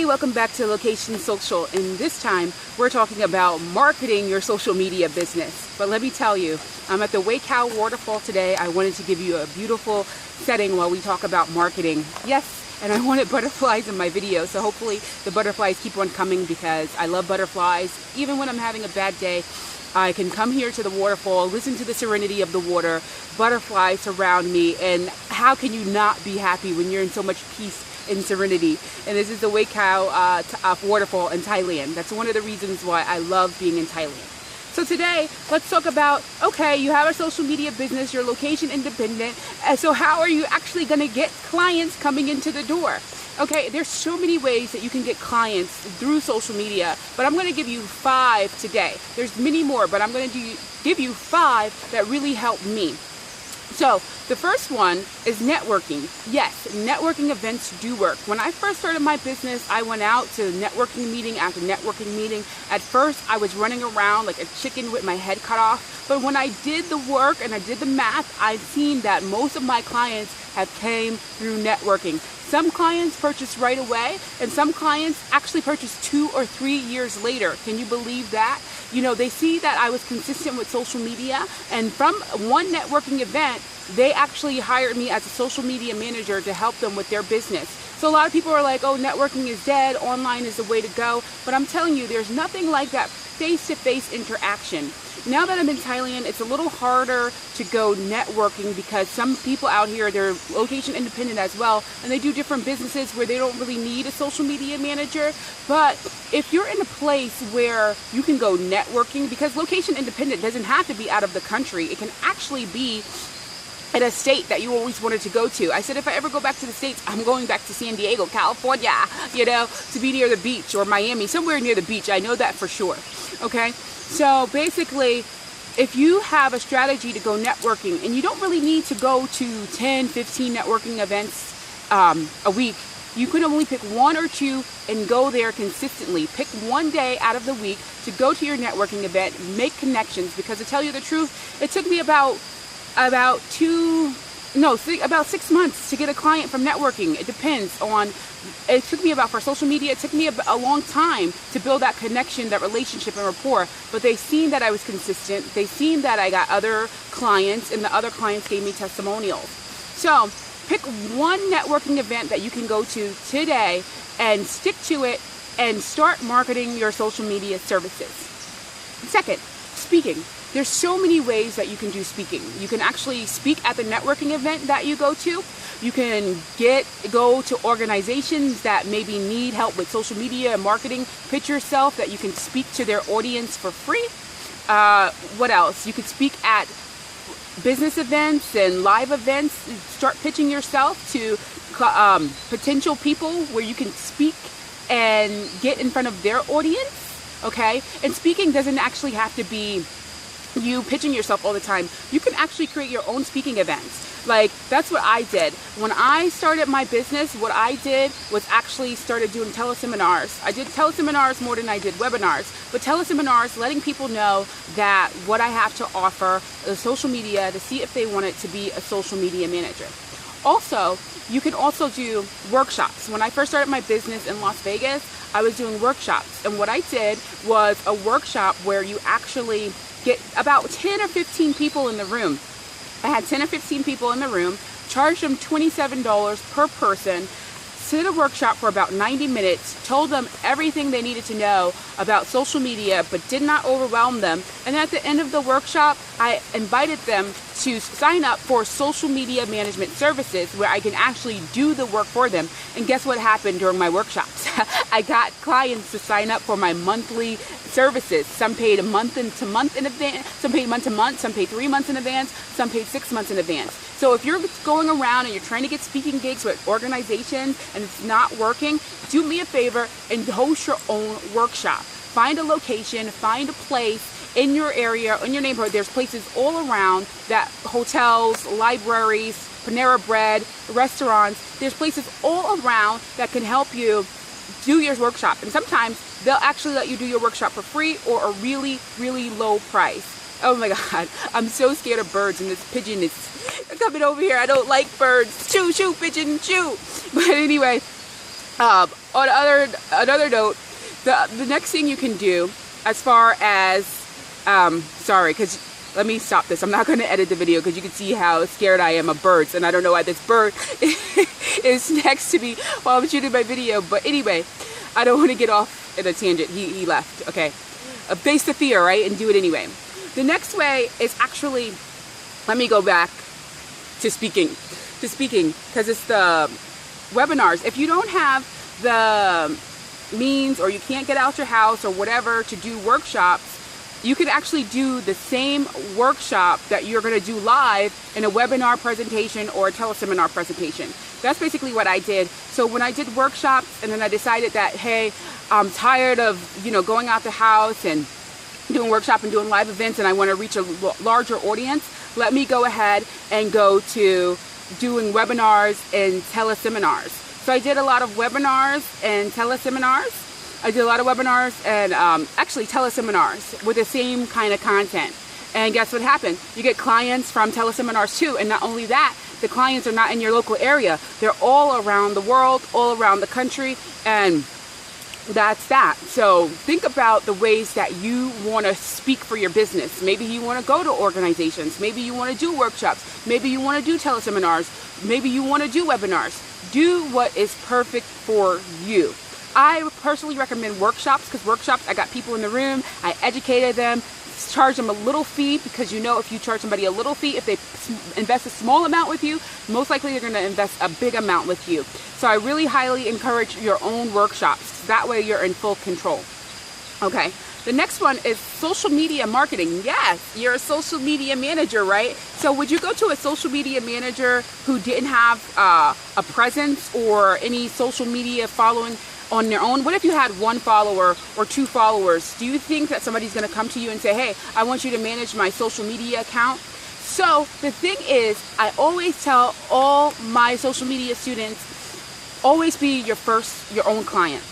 Hey, welcome back to Location Social, and this time we're talking about marketing your social media business. But let me tell you, I'm at the Wacow Waterfall today. I wanted to give you a beautiful setting while we talk about marketing. Yes, and I wanted butterflies in my video, so hopefully the butterflies keep on coming because I love butterflies. Even when I'm having a bad day, I can come here to the waterfall, listen to the serenity of the water, butterflies surround me, and how can you not be happy when you're in so much peace and serenity? And this is the Wacow waterfall in Thailand. That's one of the reasons why I love being in Thailand. So today, let's talk about, okay, you have a social media business, you're location independent, and so how are you actually gonna get clients coming into the door? Okay, there's so many ways that you can get clients through social media, but I'm gonna give you 5 today. There's many more, but I'm gonna give you 5 that really help me. So the first one is networking. Yes, networking events do work. When I first started my business, I went out to networking meeting after networking meeting. At first, I was running around like a chicken with my head cut off. But when I did the work and I did the math, I've seen that most of my clients have came through networking. Some clients purchase right away, and some clients actually purchase 2 or 3 years later. Can you believe that? You know, they see that I was consistent with social media, and from one networking event, they actually hired me as a social media manager to help them with their business. So a lot of people are like, oh, networking is dead, online is the way to go. But I'm telling you, there's nothing like that face-to-face interaction. Now that I'm in Thailand, it's a little harder to go networking because some people out here, they're location independent as well, and they do different businesses where they don't really need a social media manager. But if you're in a place where you can go networking, because location independent doesn't have to be out of the country, it can actually be in a state that you always wanted to go to. I said, if I ever go back to the States, I'm going back to San Diego, California, you know, to be near the beach, or Miami, somewhere near the beach. I know that for sure, okay? So basically, if you have a strategy to go networking, and you don't really need to go to 10, 15 networking events a week, you could only pick 1 or 2 and go there consistently. Pick one day out of the week to go to your networking event, make connections, because to tell you the truth, it took me about 6 months to get a client from networking. It depends on, it took me for social media, it took me a long time to build that connection, that relationship and rapport, but they seen that I was consistent, they seen that I got other clients, and the other clients gave me testimonials. So pick one networking event that you can go to today and stick to it and start marketing your social media services. Second, speaking. There's so many ways that you can do speaking. You can actually speak at the networking event that you go to. You can go to organizations that maybe need help with social media and marketing. Pitch yourself that you can speak to their audience for free. What else? You could speak at business events and live events. Start pitching yourself to potential people where you can speak and get in front of their audience, okay? And speaking doesn't actually have to be you pitching yourself all the time. You can actually create your own speaking events. Like, that's what I did. When I started my business, what I did was actually started doing teleseminars. I did teleseminars more than I did webinars. But teleseminars, letting people know that what I have to offer, the social media, to see if they want it to be a social media manager. Also, you can also do workshops. When I first started my business in Las Vegas, I was doing workshops. And what I did was a workshop where you actually get about 10 or 15 people in the room. I had 10 or 15 people in the room, charged them $27 per person, did a workshop for about 90 minutes, told them everything they needed to know about social media, but did not overwhelm them. And at the end of the workshop, I invited them to sign up for social media management services where I can actually do the work for them. And guess what happened during my workshops? I got clients to sign up for my monthly services. Some paid month to month in advance, some paid month to month, some paid 3 months in advance, some paid 6 months in advance. So if you're going around and you're trying to get speaking gigs with organizations and it's not working, do me a favor and host your own workshop. Find a location, find a place in your area, in your neighborhood. There's places all around, that hotels, libraries, Panera Bread, restaurants. There's places all around that can help you do your workshop. And sometimes they'll actually let you do your workshop for free or a really, really low price. Oh my God, I'm so scared of birds, and this pigeon is coming over here. I don't like birds. Shoo, shoo, pigeon, shoo. But anyway, On another note, the next thing you can do, as far as, sorry, because let me stop this. I'm not going to edit the video because you can see how scared I am of birds, and I don't know why this bird is next to me while I'm shooting my video. But anyway, I don't want to get off in a tangent. He left. Okay, face the fear, right, and do it anyway. The next way is actually, let me go back to speaking, because it's the webinars. If you don't have the means, or you can't get out your house or whatever to do workshops, you can actually do the same workshop that you're going to do live in a webinar presentation or a teleseminar presentation. That's basically what I did. So when I did workshops, and then I decided that, hey, I'm tired of, going out the house and doing workshop and doing live events, and I want to reach a larger audience, let me go ahead and go to doing webinars and teleseminars. So I did a lot of webinars and teleseminars. I did a lot of webinars and actually teleseminars with the same kind of content. And guess what happened? You get clients from teleseminars too. And not only that, the clients are not in your local area. They're all around the world, all around the country. And that's that. So think about the ways that you want to speak for your business. Maybe you want to go to organizations. Maybe you want to do workshops. Maybe you want to do teleseminars. Maybe you want to do webinars. Do what is perfect for you. I personally recommend workshops, because workshops, I got people in the room, I educated them, charge them a little fee, because if you charge somebody a little fee, if they invest a small amount with you, most likely they're going to invest a big amount with you. So I really highly encourage your own workshops. That way you're in full control. Okay. The next one is social media marketing. Yes, you're a social media manager, right? So would you go to a social media manager who didn't have a presence or any social media following on their own? What if you had one follower or two followers? Do you think that somebody's going to come to you and say, hey, I want you to manage my social media account? So the thing is, I always tell all my social media students, always be your own client.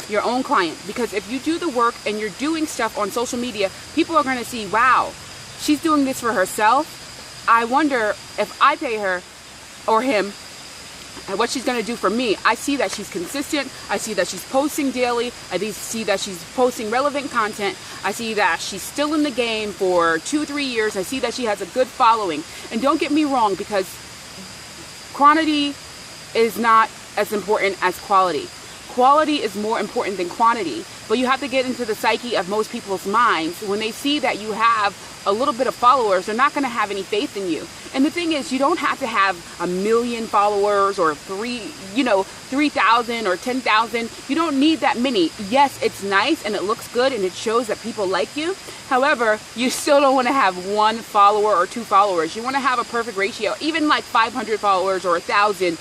Your own client. Because if you do the work and you're doing stuff on social media, people are going to see, wow, she's doing this for herself. I wonder if I pay her or him and what she's going to do for me. I see that she's consistent. I see that she's posting daily. I see that she's posting relevant content. I see that she's still in the game for 2-3 years. I see that she has a good following. And don't get me wrong, because quantity is not as important as quality. Quality is more important than quantity, but you have to get into the psyche of most people's minds. When they see that you have a little bit of followers, they're not going to have any faith in you. And the thing is, you don't have to have 1 million followers or 3,000 or 10,000. You don't need that many. Yes, it's nice and it looks good and it shows that people like you. However, you still don't want to have 1 follower or 2 followers. You want to have a perfect ratio, even like 500 followers or 1,000.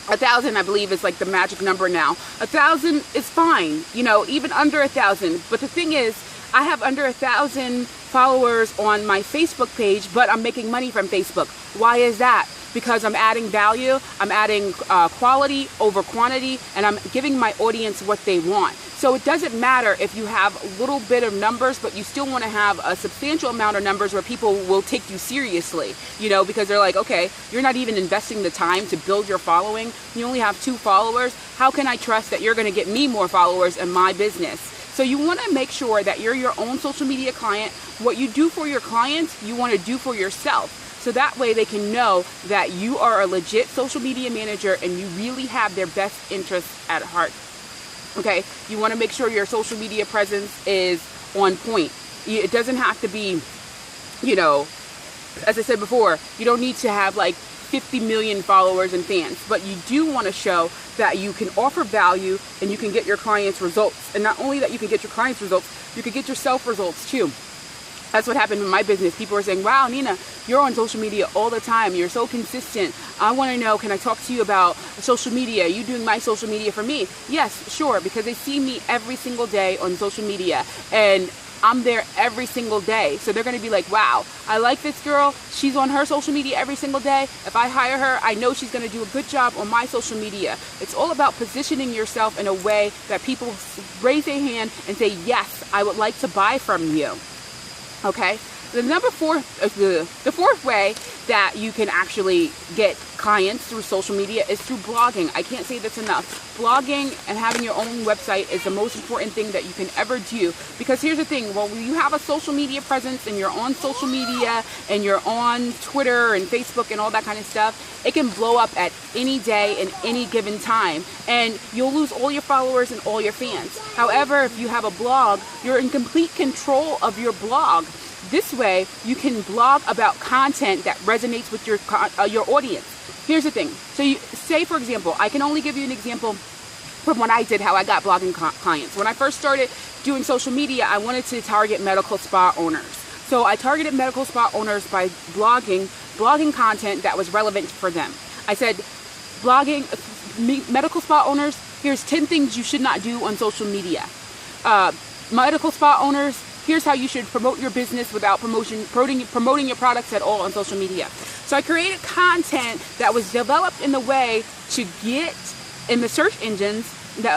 1,000, I believe, is like the magic number now. 1,000 is fine, even under 1,000. But the thing is, I have under 1,000 followers on my Facebook page, but I'm making money from Facebook. Why is that? Because I'm adding value, I'm adding quality over quantity, and I'm giving my audience what they want. So it doesn't matter if you have a little bit of numbers, but you still want to have a substantial amount of numbers where people will take you seriously, because they're like, okay, you're not even investing the time to build your following. You only have 2 followers. How can I trust that you're going to get me more followers in my business? So you want to make sure that you're your own social media client. What you do for your clients, you want to do for yourself. So that way they can know that you are a legit social media manager and you really have their best interests at heart. Okay, you want to make sure your social media presence is on point. It doesn't have to be, as I said before, you don't need to have like 50 million followers and fans, but you do want to show that you can offer value and you can get your clients results. And not only that you can get your clients results, you can get yourself results too. That's what happened in my business. People were saying, wow, Nina, you're on social media all the time. You're so consistent. I want to know, can I talk to you about social media? Are you doing my social media for me? Yes, sure, because they see me every single day on social media. And I'm there every single day. So they're going to be like, wow, I like this girl. She's on her social media every single day. If I hire her, I know she's going to do a good job on my social media. It's all about positioning yourself in a way that people raise their hand and say, yes, I would like to buy from you. Okay, The fourth way that you can actually get clients through social media is through blogging. I can't say this enough. Blogging and having your own website is the most important thing that you can ever do, because here's the thing, well, you have a social media presence and you're on social media and you're on Twitter and Facebook and all that kind of stuff, it can blow up at any day and any given time, and you'll lose all your followers and all your fans. However, if you have a blog, you're in complete control of your blog. This way, you can blog about content that resonates with your audience. Here's the thing. So you say, for example, I can only give you an example from what I did, how I got blogging clients. When I first started doing social media, I wanted to target medical spa owners. So I targeted medical spa owners by blogging content that was relevant for them. I said, medical spa owners, here's 10 things you should not do on social media. Medical spa owners, here's how you should promote your business without promoting your products at all on social media. So I created content that was developed in the way to get in the search engines,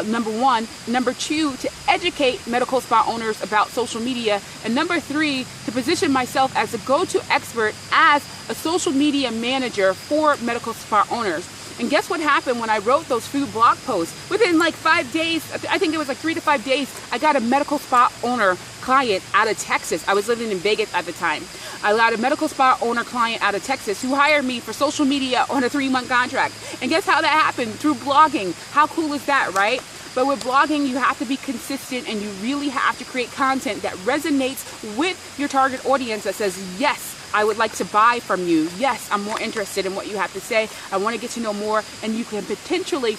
number one. Number two, to educate medical spa owners about social media. And number three, to position myself as a go-to expert as a social media manager for medical spa owners. And guess what happened when I wrote those few blog posts? Within like 5 days, I think it was like 3 to 5 days, I got a medical spa owner client out of Texas. I was living in Vegas at the time. I got a medical spa owner client out of Texas who hired me for social media on a 3-month contract. And guess how that happened? Through blogging. How cool is that, right? But with blogging, you have to be consistent, and you really have to create content that resonates with your target audience, that says, yes, I would like to buy from you. Yes, I'm more interested in what you have to say. I want to get to know more, and you can potentially,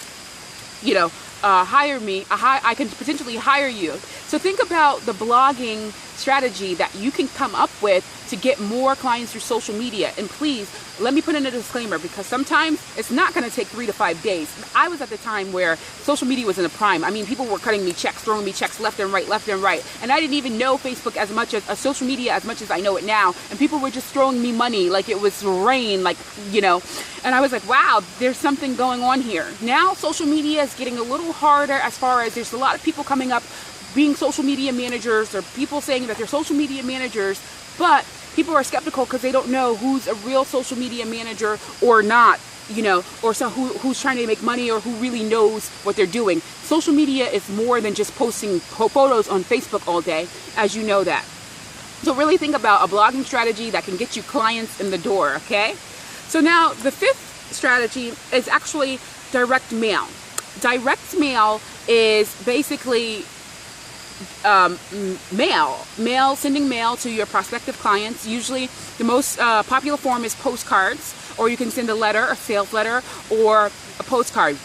hire me. I can potentially hire you. So think about the blogging strategy that you can come up with to get more clients through social media. And please, let me put in a disclaimer, because sometimes it's not going to take 3 to 5 days. I was at the time where social media was in the prime. I mean, people were cutting me checks, throwing me checks left and right. And I didn't even know Facebook as much as social media as much as I know it now. And people were just throwing me money like it was rain, and I was like, wow, there's something going on here. Now social media is getting a little harder, as far as there's a lot of people coming up being social media managers, or people saying that they're social media managers, but people are skeptical because they don't know who's a real social media manager or not, or who's trying to make money, or who really knows what they're doing. Social media is more than just posting photos on Facebook all day, as you know that. So really think about a blogging strategy that can get you clients in the door, okay? So now the fifth strategy is actually direct mail. Direct mail is basically sending mail to your prospective clients. Usually the most popular form is postcards, or you can send a letter, a sales letter, or a postcard.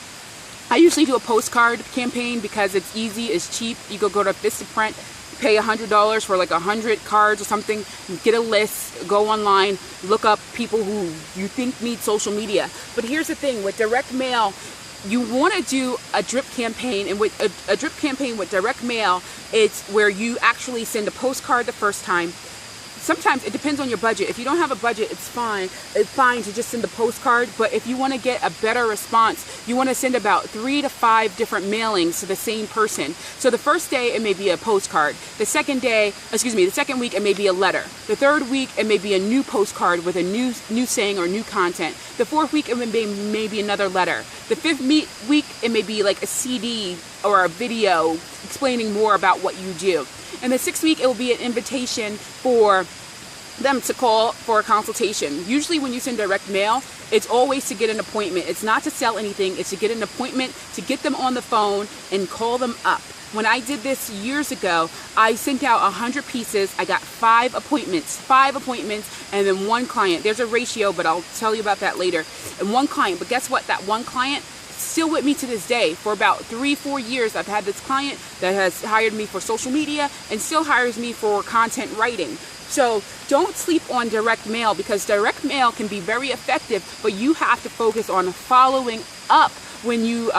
I usually do a postcard campaign because it's easy, it's cheap. You go to Vistaprint, pay $100 for like 100 cards or something, get a list, go online, look up people who you think need social media. But here's the thing, with direct mail, you want to do a drip campaign, and with a drip campaign with direct mail, it's where you actually send a postcard the first time. Sometimes it depends on your budget. If you don't have a budget, it's fine. It's fine to just send a postcard. But if you want to get a better response, you want to send about 3 to 5 different mailings to the same person. So the first day, it may be a postcard. The second week, it may be a letter. The third week, it may be a new postcard with a new saying or new content. The fourth week, it may be another letter. The fifth week, it may be like a CD or a video explaining more about what you do. And the sixth week, it will be an invitation for them to call for a consultation. Usually when you send direct mail, it's always to get an appointment. It's not to sell anything. It's to get an appointment, to get them on the phone and call them up. When I did this years ago, I sent out 100 pieces. I got 5 appointments, and then 1 client. There's a ratio, but I'll tell you about that later. And 1 client. But guess what? That 1 client, still with me to this day. For about 3-4 years, I've had this client that has hired me for social media and still hires me for content writing. So don't sleep on direct mail, because direct mail can be very effective, but you have to focus on following up when you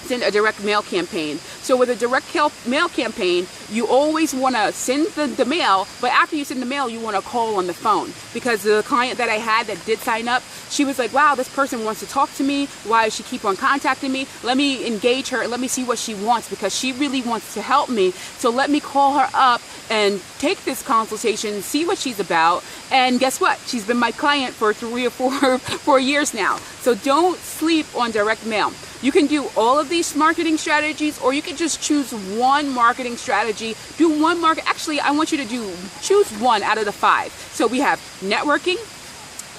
send a direct mail campaign. So with a direct mail campaign, you always want to send the mail, but after you send the mail, you want to call on the phone. Because the client that I had that did sign up, she was like, wow, this person wants to talk to me. Why does she keep on contacting me? Let me engage her and let me see what she wants, because she really wants to help me. So let me call her up and take this consultation, see what she's about. And guess what? She's been my client for 3 or 4 years now. So don't sleep on direct mail. You can do all of these marketing strategies, or you can just choose one marketing strategy. Do one market. Actually, I want you to choose one out of the 5. So we have networking,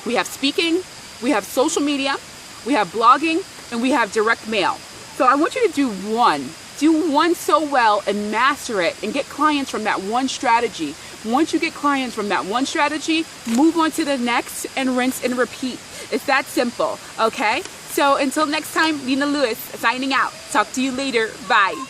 we have speaking, we have social media, we have blogging, and we have direct mail. So I want you to do one. Do one so well and master it and get clients from that one strategy. Once you get clients from that one strategy, move on to the next and rinse and repeat. It's that simple, okay? So until next time, Lena Lewis signing out. Talk to you later. Bye.